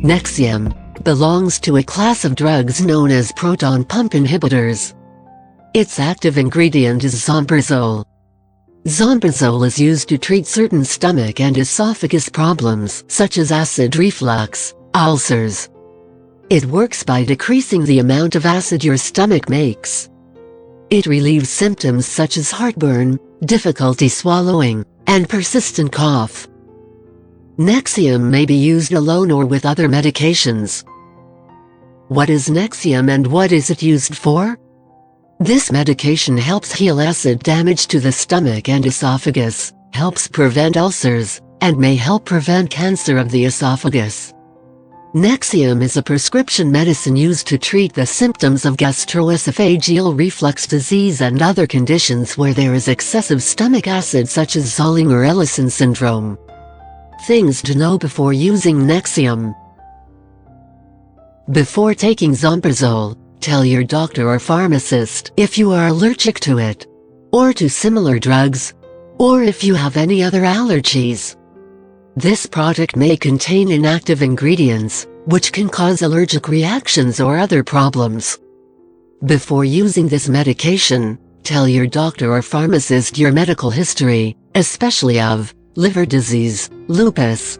NEXIUM belongs to a class of drugs known as proton pump inhibitors. Its active ingredient is zomeprazole. Zomeprazole is used to treat certain stomach and esophagus problems such as acid reflux, ulcers. It works by decreasing the amount of acid your stomach makes. It relieves symptoms such as heartburn, difficulty swallowing, and persistent cough. NEXIUM may be used alone or with other medications. What is NEXIUM and what is it used for? This medication helps heal acid damage to the stomach and esophagus, helps prevent ulcers, and may help prevent cancer of the esophagus. NEXIUM is a prescription medicine used to treat the symptoms of gastroesophageal reflux disease and other conditions where there is excessive stomach acid such as Zollinger-Ellison syndrome. Things to know before using NEXIUM. Before taking zomeprazole, tell your doctor or pharmacist if you are allergic to it, or to similar drugs, or if you have any other allergies. This product may contain inactive ingredients, which can cause allergic reactions or other problems. Before using this medication, tell your doctor or pharmacist your medical history, especially of liver disease, lupus.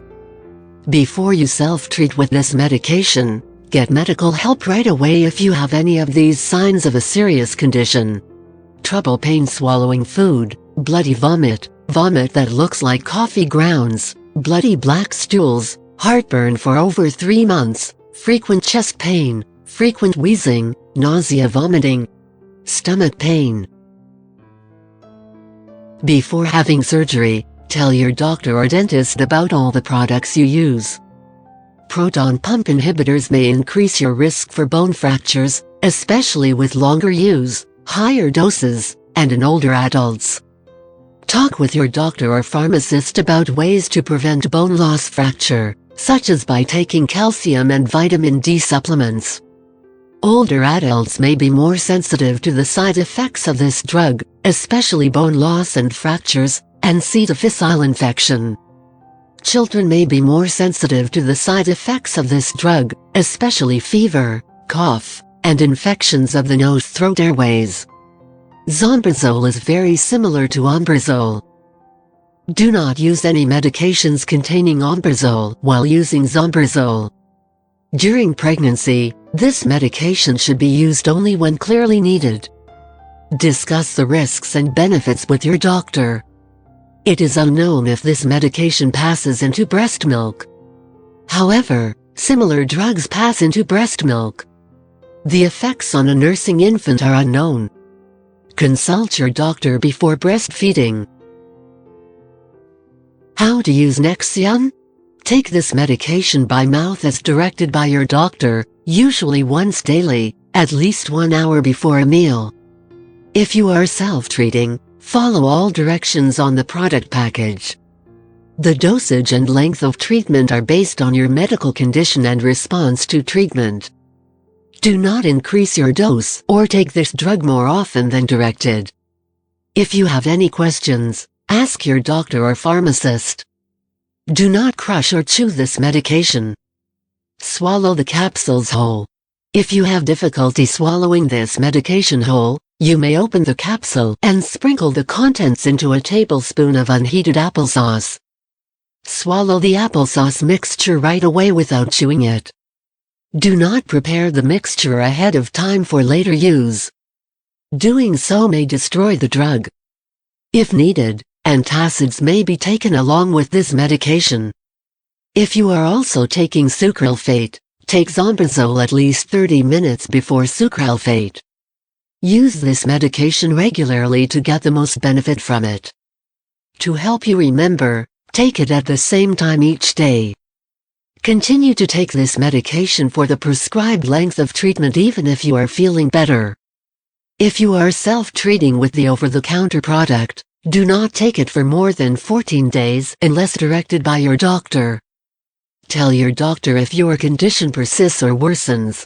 Before you self-treat with this medication, get medical help right away if you have any of these signs of a serious condition. Trouble pain swallowing food, bloody vomit, vomit that looks like coffee grounds, bloody black stools, heartburn for over 3 months, frequent chest pain, frequent wheezing, nausea, vomiting, stomach pain. Before having surgery, tell your doctor or dentist about all the products you use. Proton pump inhibitors may increase your risk for bone fractures, especially with longer use, higher doses, and in older adults. Talk with your doctor or pharmacist about ways to prevent bone loss fracture, such as by taking calcium and vitamin D supplements. Older adults may be more sensitive to the side effects of this drug, especially bone loss and fractures, and C. difficile infection. Children may be more sensitive to the side effects of this drug, especially fever, cough, and infections of the nose-throat airways. Zomeprazole is very similar to omeprazole. Do not use any medications containing omeprazole while using zomeprazole. During pregnancy, this medication should be used only when clearly needed. Discuss the risks and benefits with your doctor. It is unknown if this medication passes into breast milk. However, similar drugs pass into breast milk. The effects on a nursing infant are unknown. Consult your doctor before breastfeeding. How to use NEXIUM? Take this medication by mouth as directed by your doctor, usually once daily, at least 1 hour before a meal. If you are self-treating, follow all directions on the product package. The dosage and length of treatment are based on your medical condition and response to treatment. Do not increase your dose or take this drug more often than directed. If you have any questions, ask your doctor or pharmacist. Do not crush or chew this medication. Swallow the capsules whole. If you have difficulty swallowing this medication whole, you may open the capsule and sprinkle the contents into a tablespoon of unheated applesauce. Swallow the applesauce mixture right away without chewing it. Do not prepare the mixture ahead of time for later use. Doing so may destroy the drug. If needed, antacids may be taken along with this medication. If you are also taking sucralfate, take zomeprazole at least 30 minutes before sucralfate. Use this medication regularly to get the most benefit from it. To help you remember, take it at the same time each day. Continue to take this medication for the prescribed length of treatment even if you are feeling better. If you are self-treating with the over-the-counter product, do not take it for more than 14 days unless directed by your doctor. Tell your doctor if your condition persists or worsens.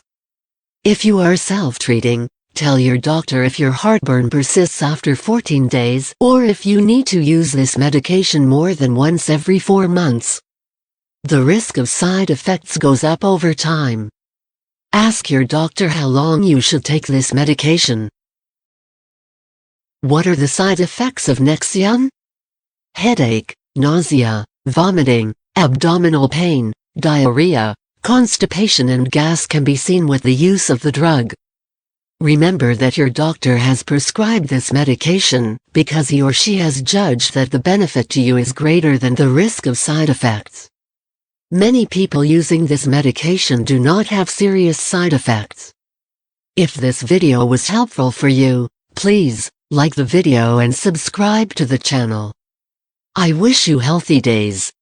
If you are self-treating, tell your doctor if your heartburn persists after 14 days or if you need to use this medication more than once every 4 months. The risk of side effects goes up over time. Ask your doctor how long you should take this medication. What are the side effects of NEXIUM? Headache, nausea, vomiting, abdominal pain, diarrhea, constipation and gas can be seen with the use of the drug. Remember that your doctor has prescribed this medication because he or she has judged that the benefit to you is greater than the risk of side effects. Many people using this medication do not have serious side effects. If this video was helpful for you, please like the video and subscribe to the channel. I wish you healthy days.